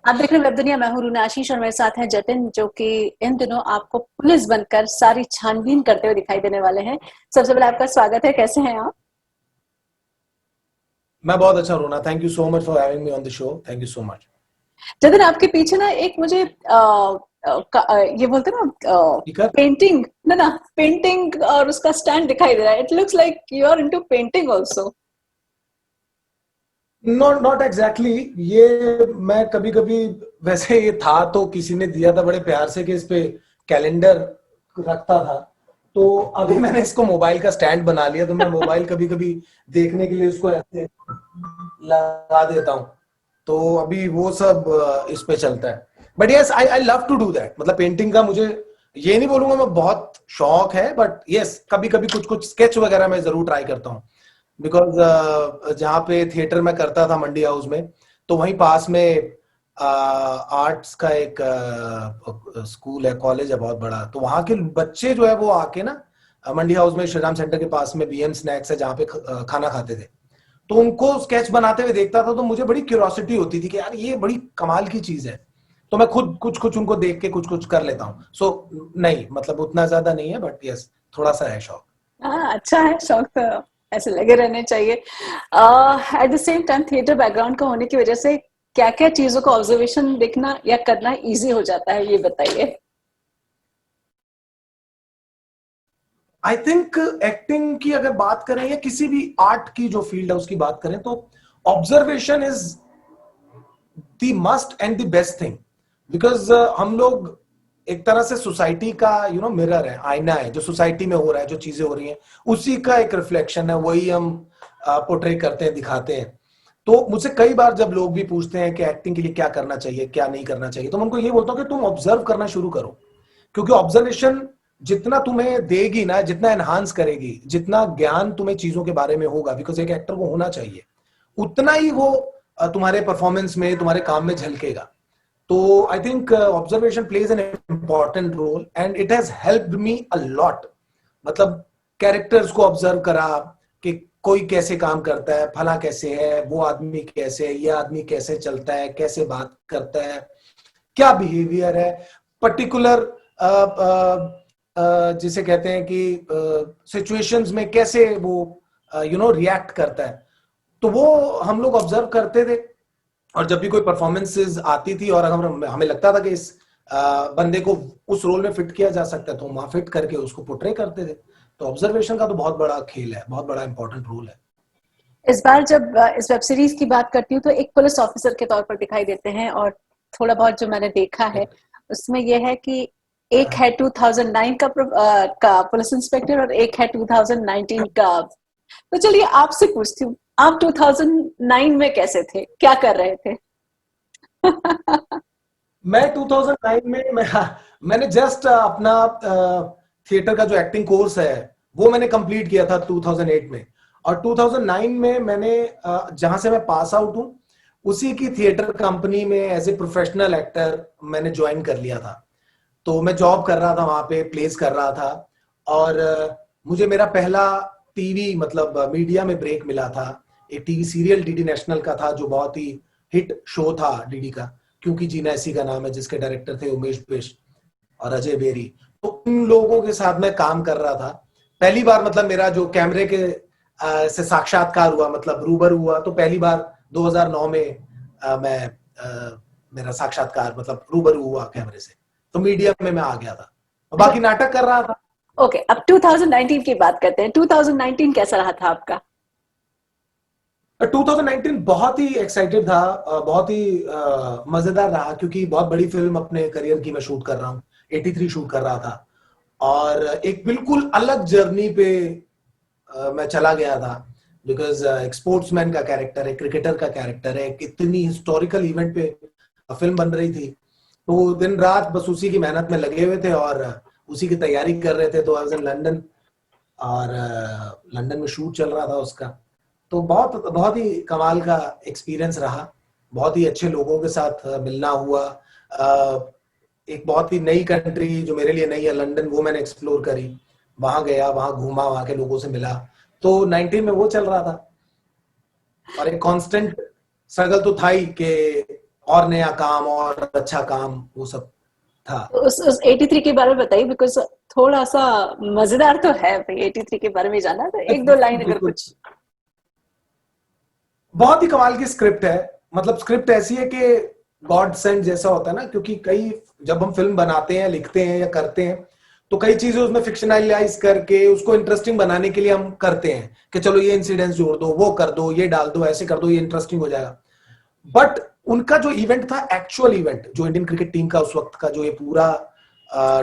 आप देख रहे हैं वेब दुनिया। मैं हूं रूना आशीष और मेरे साथ हैं जतिन, जो कि इन दिनों आपको पुलिस बनकर सारी छानबीन करते हुए दिखाई देने वाले हैं। सबसे पहले आपका स्वागत है, कैसे हैं आप? मैं बहुत अच्छा रोना। Thank you so much for having me on the show. Thank you so much. Jatin, आपके पीछे ना एक मुझे ये बोलते हैं ना, स्पीकर। पेंटिंग, ना पेंटिंग और उसका स्टैंड दिखाई दे रहा है। It looks like you are into painting also. Not not exactly. ये मैं कभी कभी, वैसे ये था तो किसी ने दिया था बड़े प्यार से कि इस पे कैलेंडर रखता था। तो अभी मैंने इसको मोबाइल का स्टैंड बना लिया, तो मैं मोबाइल कभी कभी देखने के लिए उसको ऐसे लगा देता हूँ। तो अभी वो सब इस पे चलता है। But yes, I I love to do that. मतलब पेंटिंग का मुझे ये नहीं बोलूंगा मैं बहुत शौक है, बट यस कभी कभी कुछ कुछ स्केच वगैरह मैं जरूर ट्राई करता हूँ। बिकॉज जहाँ पे थिएटर में करता था मंडी हाउस में, तो वहीं पास में आर्ट्स का एक स्कूल है, कॉलेज है बहुत बड़ा। तो वहाँ के बच्चे जो है वो आके ना, मंडी हाउस में श्री राम सेंटर के पास में बीएम स्नैक्स है जहाँ पे खाना खाते थे। तो उनको स्केच बनाते हुए देखता था, तो मुझे बड़ी क्यूरियोसिटी होती थी कि यार ये बड़ी कमाल की चीज है। तो मैं खुद कुछ कुछ उनको देख के कुछ कुछ कर लेता हूँ। सो नहीं, मतलब उतना ज्यादा नहीं है, बट यस थोड़ा सा है शौक। हाँ, अच्छा है, शौक तो ऐसे लगे रहने चाहिए। At the same time theatre background का होने की वजह से क्या क्या चीजों का ऑब्जर्वेशन देखना या करना इजी हो जाता है, ये बताइए। आई थिंक एक्टिंग की अगर बात करें या किसी भी आर्ट की जो फील्ड है उसकी बात करें, तो observation is the must and the best thing. Because हम लोग एक तरह से सोसाइटी का मिरर है, आईना है। जो सोसाइटी में हो रहा है, जो चीजें हो रही हैं, उसी का एक रिफ्लेक्शन है, वही हम पोर्ट्रे करते हैं, दिखाते हैं। तो मुझसे कई बार जब लोग भी पूछते हैं कि एक्टिंग के लिए क्या करना चाहिए, क्या नहीं करना चाहिए, तो मैं उनको ये बोलता हूँ कि तुम ऑब्जर्व करना शुरू करो। क्योंकि ऑब्जर्वेशन जितना तुम्हें देगी ना, जितना एनहांस करेगी, जितना ज्ञान तुम्हें चीजों के बारे में होगा, बिकॉज एक एक्टर को होना चाहिए, उतना ही वो तुम्हारे परफॉर्मेंस में, तुम्हारे काम में झलकेगा। तो I think observation plays an important role and it has helped me a lot. मतलब कैरेक्टर्स को ऑब्जर्व करा कि कोई कैसे काम करता है, फला कैसे है, वो आदमी कैसे है, ये आदमी कैसे चलता है, कैसे बात करता है, क्या बिहेवियर है पर्टिकुलर, जिसे कहते हैं कि सिचुएशंस में कैसे वो रिएक्ट करता है। तो वो हम लोग ऑब्जर्व करते थे। और जब भी कोई परफॉर्मेंसेज आती थी और हमें लगता था कि इस बंदे को उस रोल में फिट किया जा सकता है, तो वहां फिट करके उसको पोर्ट्रे करते थे। तो ऑब्जर्वेशन का तो बहुत बड़ा खेल है, बहुत बड़ा इंपॉर्टेंट रोल है। इस बार जब इस वेब सीरीज की बात करती हूँ तो एक पुलिस ऑफिसर के तौर पर दिखाई देते हैं, और थोड़ा बहुत जो मैंने देखा है उसमें यह है कि एक है 2009 का पुलिस इंस्पेक्टर और एक है 2019 का। तो चलिए आपसे पूछती हूँ, आप 2009 में कैसे थे, क्या कर रहे थे? मैं 2009 में मैंने जस्ट अपना थिएटर का जो एक्टिंग कोर्स है वो मैंने कंप्लीट किया था 2008 में। और 2009 में मैंने जहां से मैं पास आउट हूं, उसी की थिएटर कंपनी में एज ए प्रोफेशनल एक्टर मैंने ज्वाइन कर लिया था। तो मैं जॉब कर रहा था वहां पे, प्लेस कर रहा था। और मुझे मेरा पहला टीवी, मतलब मीडिया में ब्रेक मिला था। एक टीवी सीरियल डीडी नेशनल का था, जो बहुत ही हिट शो था डीडी का, क्योंकि जीना ऐसी का नाम है, जिसके डायरेक्टर थे उमेश बिष्ट और अजय बेरी। तो उन लोगों के साथ मैं काम कर रहा था। पहली बार मतलब मेरा जो कैमरे के से साक्षात्कार हुआ, मतलब रूबरू हुआ, तो पहली बार 2009 में मैं मेरा साक्षात्कार मतलब रूबरू हुआ कैमरे से। तो मीडिया में मैं आ गया था और अच्छा, बाकी नाटक कर रहा था। ओके, अब 2019 की बात करते हैं। 2019 कैसा रहा था आपका? 2019 बहुत ही एक्साइटेड था, बहुत ही मजेदार रहा, क्योंकि बहुत बड़ी फिल्म अपने करियर की मैं शूट कर रहा हूँ। 83 शूट कर रहा था और एक बिल्कुल अलग जर्नी पे मैं चला गया था। बिकॉज एक स्पोर्ट्समैन का कैरेक्टर है, क्रिकेटर का कैरेक्टर है, एक इतनी हिस्टोरिकल इवेंट पे फिल्म बन रही थी। तो दिन रात बस उसी की मेहनत में लगे हुए थे और उसी की तैयारी कर रहे थे। तो आई वाज इन लंदन, और लंदन में शूट चल रहा था उसका। तो बहुत बहुत ही कमाल का एक्सपीरियंस रहा। बहुत ही अच्छे लोगों के साथ मिलना हुआ। एक बहुत ही नई कंट्री जो मेरे लिए नई है, लंदन, वो मैंने एक्सप्लोर करी। वहां गया, वहां घूमा, वहां के लोगों से मिला। तो 19 में वो चल रहा था। और एक कांस्टेंट स्ट्रगल तो था ही कि और नया काम और अच्छा काम वो सब था। तो उस 83 के बारे में बताइए, बिकॉज थोड़ा सा मजेदार तो है भाई 83 के बारे में जाना, तो एक दो लाइन अगर बिल्कुल, कुछ। बहुत ही कमाल की स्क्रिप्ट है। मतलब स्क्रिप्ट ऐसी है कि गॉड सेंड जैसा होता है ना, क्योंकि कई जब हम फिल्म बनाते हैं, लिखते हैं या करते हैं, तो कई चीजें उसमें फिक्शनलाइज करके उसको इंटरेस्टिंग बनाने के लिए हम करते हैं कि चलो ये इंसिडेंट्स जोड़ दो, वो कर दो, ये डाल दो, ऐसे कर दो, ये इंटरेस्टिंग हो जाएगा। बट उनका जो इवेंट था, एक्चुअल इवेंट, जो इंडियन क्रिकेट टीम का उस वक्त का जो ये पूरा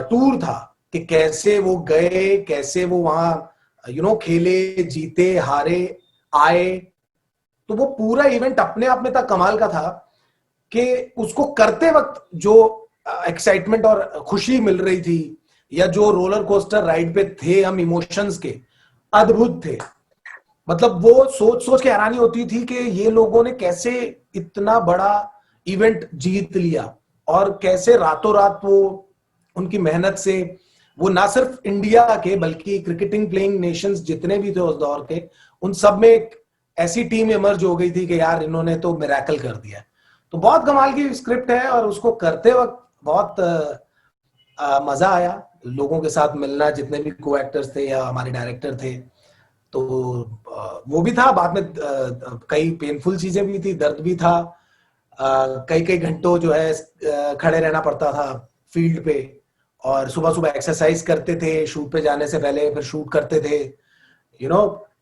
टूर था, कि कैसे वो गए, कैसे वो वहां खेले, जीते, हारे, आए, तो वो पूरा इवेंट अपने आप में था कमाल का था। कि उसको करते वक्त जो एक्साइटमेंट और खुशी मिल रही थी, या जो रोलर कोस्टर राइड पे थे हम इमोशंस के, अद्भुत थे। मतलब वो सोच सोच के हैरानी होती थी कि ये लोगों ने कैसे इतना बड़ा इवेंट जीत लिया, और कैसे रातों रात वो उनकी मेहनत से वो ना सिर्फ इंडिया के बल्कि क्रिकेटिंग प्लेइंग नेशंस जितने भी थे उस दौर के, उन सब में एक ऐसी टीम इमर्ज हो गई थी कि यार इन्होंने तो मिरेकल कर दिया। तो बहुत कमाल की स्क्रिप्ट है, और उसको करते वक्त बहुत मजा आया। लोगों के साथ मिलना, जितने भी को एक्टर्स थे या हमारे डायरेक्टर थे, तो वो भी था। बाद में कई पेनफुल चीजें भी थी, दर्द भी था। कई कई घंटों जो है खड़े रहना पड़ता था फील्ड पे, और सुबह सुबह एक्सरसाइज करते थे शूट पे जाने से पहले, फिर शूट करते थे, यू नो।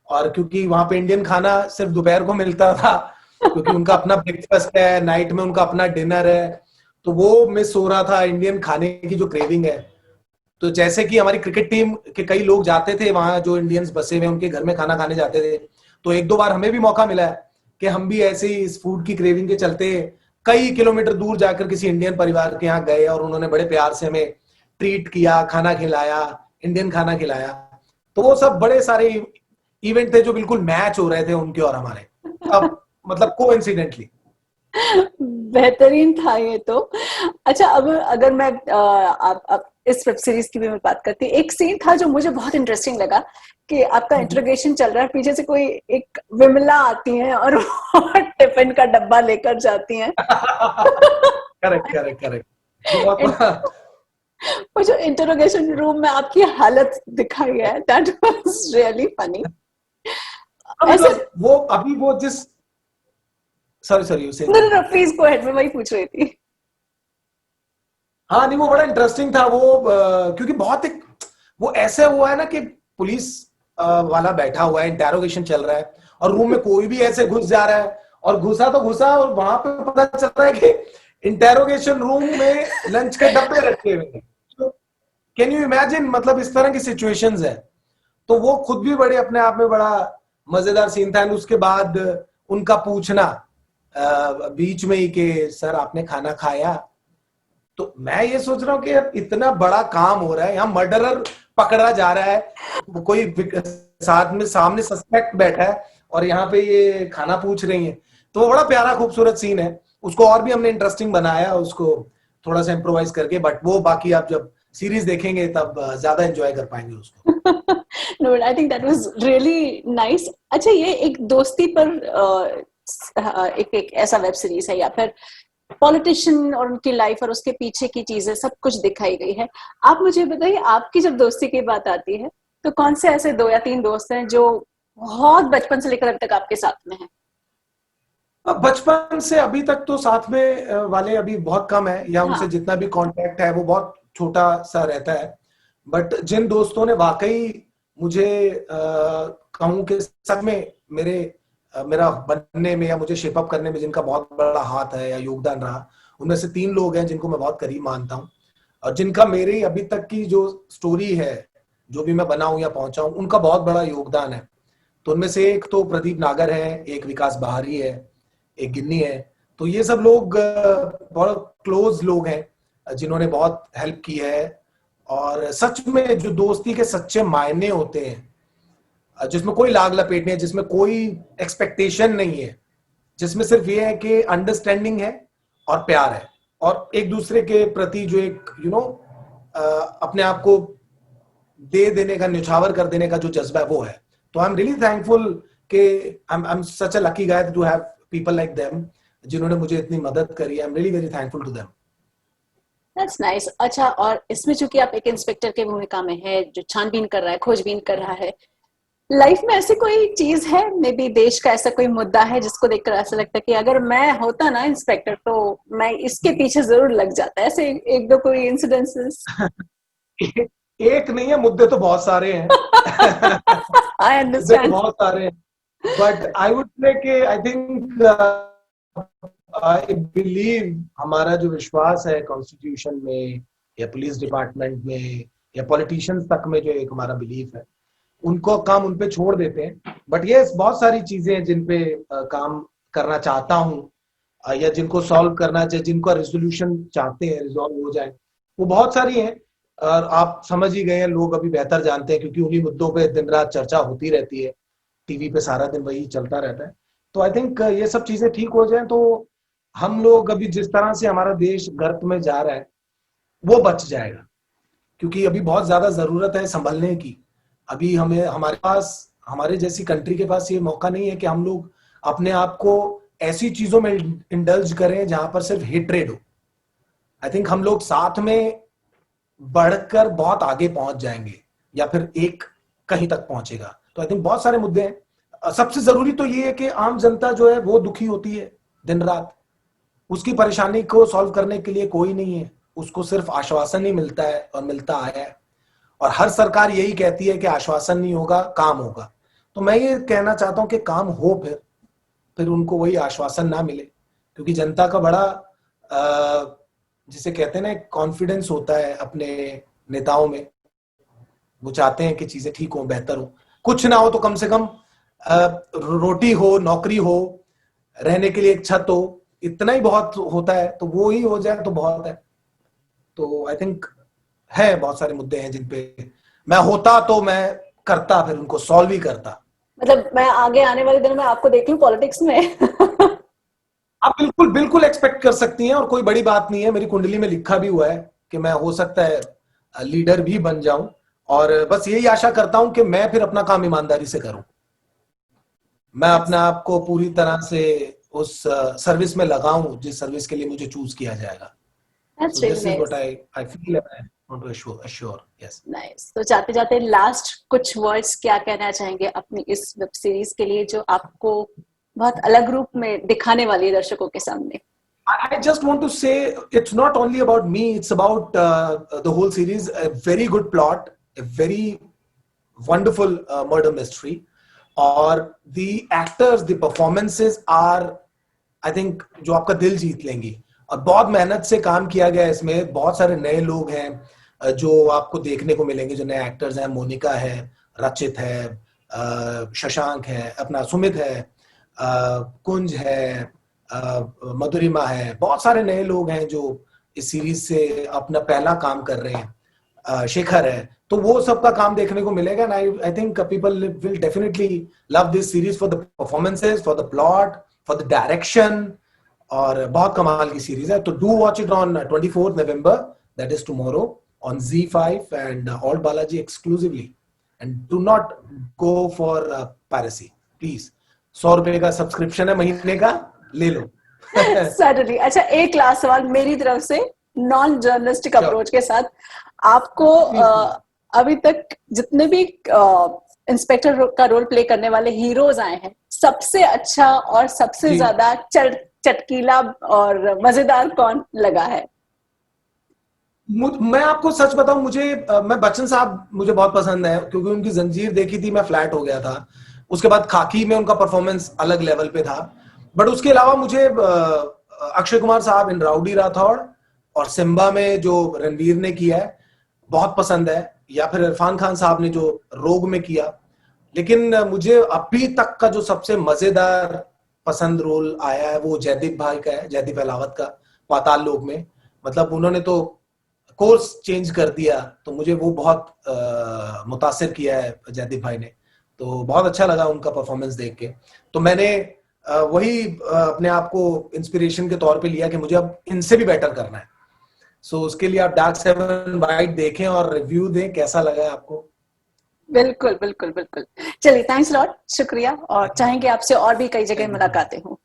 और क्योंकि वहां पे इंडियन खाना सिर्फ दोपहर को मिलता था, क्योंकि उनका अपना ब्रेकफास्ट है, नाइट में उनका अपना डिनर है, तो वो मिस हो रहा था, इंडियन खाने की जो क्रेविंग है। तो जैसे कि हमारी क्रिकेट टीम के कई लोग जाते थे वहां, जो इंडियंस बसे हुए उनके घर में खाना खाने जाते थे, तो एक दो बार हमें भी मौका मिला है कि हम भी ऐसे ही इस फूड की क्रेविंग के चलते कई किलोमीटर दूर जाकर किसी इंडियन परिवार के यहाँ गए, और उन्होंने बड़े प्यार से हमें ट्रीट किया, खाना खिलाया, इंडियन खाना खिलाया। तो वो सब बड़े सारे इवेंट थे जो बिल्कुल मैच हो रहे थे उनके और हमारे, अब मतलब कोइंसिडेंटली। बेहतरीन था ये तो। अच्छा, अब अगर मैं आप इस वेब सीरीज की भी मैं बात करती, एक सीन था जो मुझे बहुत इंटरेस्टिंग लगा, कि आपका इंट्रोगेशन चल रहा है, पीछे से कोई एक विमला आती है और टिफिन का डब्बा लेकर जाती हैं। Correct correct correct. बहुत वो जो इंटरोगेशन रूम में आपकी हालत दिखाई है, दैट वाज रियली फनी। ऐसे मतलब वो अभी वो जिस sorry sorry you saying no no no, something. Please go ahead, मैं वही पूछ रही थी। हाँ नहीं, वो बड़ा इंटरेस्टिंग था वो, क्योंकि बहुत एक वो ऐसे हुआ है ना कि पुलिस वाला बैठा हुआ है, इंटेरोगेशन चल रहा है, और रूम में कोई भी ऐसे घुस जा रहा है, और घुसा तो घुसा, और वहां पे पता चल रहा है कि इंटेरोगेशन रूम में लंच के डब्बे रखे हुए हैं। तो कैन यू इमेजिन, मतलब इस तरह की सिचुएशंस है। तो वो खुद भी बड़े अपने आप में बड़ा मजेदार सीन था। उसके बाद उनका पूछना बीच में ही कि सर आपने खाना खाया, तो मैं ये सोच रहा हूँ कि यार इतना बड़ा काम हो रहा है, यहाँ मर्डरर पकड़ा जा रहा है, वो कोई साथ में सामने सस्पेक्ट बैठा है, और यहाँ पे ये खाना पूछ रही है। तो वो बड़ा प्यारा खूबसूरत सीन है। उसको और भी हमने इंटरेस्टिंग बनाया, उसको थोड़ा सा इम्प्रोवाइज करके, बट वो बाकी आप जब सीरीज देखेंगे तब ज्यादा एंजॉय कर पाएंगे उसको। No, I think that was really nice. अच्छा, ये एक दोस्ती पर एक ऐसा वेब सीरीज है, या फिर पॉलिटिशियन और उनकी लाइफ और उसके पीछे की चीजें सब कुछ दिखाई गई है। आप मुझे बताइए, आपकी जब दोस्ती की बात आती है, तो कौन से ऐसे दो या तीन दोस्त हैं जो बहुत बचपन से लेकर अभी तक आपके साथ में हैं? अब बचपन से अभी तक तो साथ में वाले अभी बहुत कम है, या उनसे हाँ। जितना भी कांटेक्ट है वो बहुत छोटा सा रहता है। बट जिन दोस्तों ने वाकई मुझे कहूं कि सच में मेरा बनने में या मुझे शेप अप करने में जिनका बहुत बड़ा हाथ है या योगदान रहा, उनमें से तीन लोग हैं जिनको मैं बहुत करीब मानता हूं, और जिनका मेरी अभी तक की जो स्टोरी है, जो भी मैं बना हूं या पहुंचा हूं, उनका बहुत बड़ा योगदान है। तो उनमें से एक तो प्रदीप नागर है, एक विकास बहारी है, एक गिन्नी है। तो ये सब लोग बहुत क्लोज लोग हैं जिन्होंने बहुत हेल्प की है। और सच में जो दोस्ती के सच्चे मायने होते हैं, जिसमें कोई लाग लपेट नहीं है, जिसमें कोई एक्सपेक्टेशन नहीं है, जिसमें सिर्फ ये है कि अंडरस्टैंडिंग है और प्यार है, और एक दूसरे के प्रति जो एक अपने आप को दे देने का, न्यौछावर कर देने का जो जज्बा है वो है। तो आई एम रियली थैंकफुल कि I am such a lucky guy to have people like them, जिन्होंने मुझे इतनी मदद करी. I am really very thankful to them. That's nice. अच्छा, और इसमें चूंकि आप एक इंस्पेक्टर के भूमिका में है जो छानबीन कर रहा है, खोजबीन कर रहा है, लाइफ में ऐसी कोई चीज है, मे बी देश का ऐसा कोई मुद्दा है जिसको देखकर ऐसा लगता है कि अगर मैं होता ना इंस्पेक्टर तो मैं इसके पीछे जरूर लग जाता. ऐसे एक दो कोई इंसिडेंसेस? एक नहीं है, मुद्दे तो बहुत सारे हैं. आई मुद्दे तो अंडरस्टैंड. बहुत सारे हैं. बट आई वुड से कि आई थिंक, आई बिलीव, हमारा जो विश्वास है कॉन्स्टिट्यूशन में या पुलिस डिपार्टमेंट में या पॉलिटिशियंस तक में, जो एक हमारा बिलीफ है, उनको काम उन पे छोड़ देते हैं. बट ये बहुत सारी चीजें हैं जिन पे काम करना चाहता हूँ, या जिनको सॉल्व करना चाहिए, जिनको रेजोल्यूशन चाहते हैं रिजॉल्व हो जाए, वो बहुत सारी हैं. और आप समझ ही गए हैं, लोग अभी बेहतर जानते हैं, क्योंकि उन्हीं मुद्दों पे दिन रात चर्चा होती रहती है, टीवी पे सारा दिन वही चलता रहता है. तो आई थिंक ये सब चीजें ठीक हो जाए तो हम लोग, अभी जिस तरह से हमारा देश गर्त में जा रहा है, वो बच जाएगा. क्योंकि अभी बहुत ज्यादा जरूरत है संभलने की. अभी हमें, हमारे पास, हमारे जैसी कंट्री के पास ये मौका नहीं है कि हम लोग अपने आप को ऐसी चीजों में इंडल्ज करें जहां पर सिर्फ हेट्रेड हो. आई थिंक हम लोग साथ में बढ़कर बहुत आगे पहुंच जाएंगे, या फिर एक कहीं तक पहुंचेगा. तो आई थिंक बहुत सारे मुद्दे हैं. सबसे जरूरी तो ये है कि आम जनता जो है वो दुखी होती है दिन रात. उसकी परेशानी को सॉल्व करने के लिए कोई नहीं है. उसको सिर्फ आश्वासन ही मिलता है और मिलता आया है. और हर सरकार यही कहती है कि आश्वासन नहीं होगा, काम होगा. तो मैं ये कहना चाहता हूं कि काम हो, फिर उनको वही आश्वासन ना मिले. क्योंकि जनता का बड़ा जिसे कहते हैं ना, कॉन्फिडेंस होता है अपने नेताओं में. वो चाहते हैं कि चीजें ठीक हो, बेहतर हो. कुछ ना हो तो कम से कम रोटी हो, नौकरी हो, रहने के लिए एक छत हो, इतना ही बहुत होता है. तो वो ही हो जाए तो बहुत है. तो आई थिंक है बहुत सारे मुद्दे हैं जिन पे मैं होता तो मैं करता, फिर उनको सॉल्व ही करता. मतलब मैं आगे आने वाले दिनों में आपको देख लूं पॉलिटिक्स में. आप बिल्कुल बिल्कुल एक्सपेक्ट कर सकती हैं, और कोई बड़ी बात नहीं है. मेरी कुंडली में लिखा भी हुआ है कि मैं हो सकता है लीडर भी बन जाऊं. और बस यही आशा करता हूं कि मैं फिर अपना काम ईमानदारी से करूं. मैं अपने आप को पूरी तरह से उस सर्विस में लगाऊं जिस सर्विस के लिए मुझे चूज किया जाएगा. That's So really this is what nice. I feel and I want to assure. Yes. Nice. तो जाते जाते लास्ट कुछ वर्ड्स क्या कहना चाहेंगे अपनी इस वेब सीरीज के लिए जो आपको बहुत अलग रूप में दिखाने वाली है दर्शकों के सामने? I just want to say it's not only about me, it's about the whole series. A very good plot, a very wonderful murder mystery. और the actors, the performances are, I think, जो आपका दिल जीत लेंगी. और बहुत मेहनत से काम किया गया है इसमें. बहुत सारे नए लोग हैं जो आपको देखने को मिलेंगे, जो नए एक्टर्स हैं. मोनिका है, रचित है, शशांक है, अपना सुमित है, कुंज है, मधुरिमा है. बहुत सारे नए लोग हैं जो इस सीरीज से अपना पहला काम कर रहे हैं. शेखर है. तो वो सबका काम देखने को मिलेगा. I think people will definitely love this series for the performances, for the plot, for the direction. और बहुत कमाल की सीरीज है. तो do watch it on 24 November, that is tomorrow, on ZEE5 and Alt Balaji exclusively. And do not go for piracy please. 100 रुपए का subscription है महीने का, ले लो. Certainly. अच्छा, एक लास्ट सवाल मेरी तरफ से नॉन जर्नलिस्टिक अप्रोच के साथ. आपको अभी तक जितने भी इंस्पेक्टर का रोल प्ले करने वाले हीरोज आए हैं, सबसे अच्छा और सबसे ज्यादा चटकीला और मजेदार कौन लगा है? मैं आपको सच बताऊं, मैं बच्चन साहब मुझे बहुत पसंद है, क्योंकि उनकी जंजीर देखी थी, मैं फ्लैट हो गया था. उसके बाद खाकी में उनका परफॉर्मेंस अलग लेवल पे था. बट उसके अलावा मुझे अक्षय कुमार साहब इन राउडी राठौड़ और सिम्बा में जो रणवीर ने किया है बहुत पसंद है. या फिर इरफान खान साहब ने जो रोग में किया. लेकिन मुझे अभी तक का जो सबसे मजेदार पसंद रोल आया है वो जयदीप भाई का है, जयदीप अहलावत का, पाताल लोक में. मतलब उन्होंने तो कोर्स चेंज कर दिया. तो मुझे वो बहुत मुतासिर किया है जयदीप भाई ने. तो बहुत अच्छा लगा उनका परफॉर्मेंस देख के. तो मैंने वही अपने आप को इंस्पिरेशन के तौर पे लिया कि मुझे अब इनसे भी बेटर करना है. सो उसके लिए आप डार्क 7 वाइट देखें और रिव्यू दें कैसा लगा है आपको. बिल्कुल बिल्कुल बिल्कुल. चलिए, थैंक्स लॉट, शुक्रिया. और चाहेंगे आपसे और भी कई जगह मुलाकातें हों.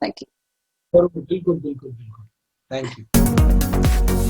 Thank you. बिल्कुल बिल्कुल बिल्कुल, थैंक यू।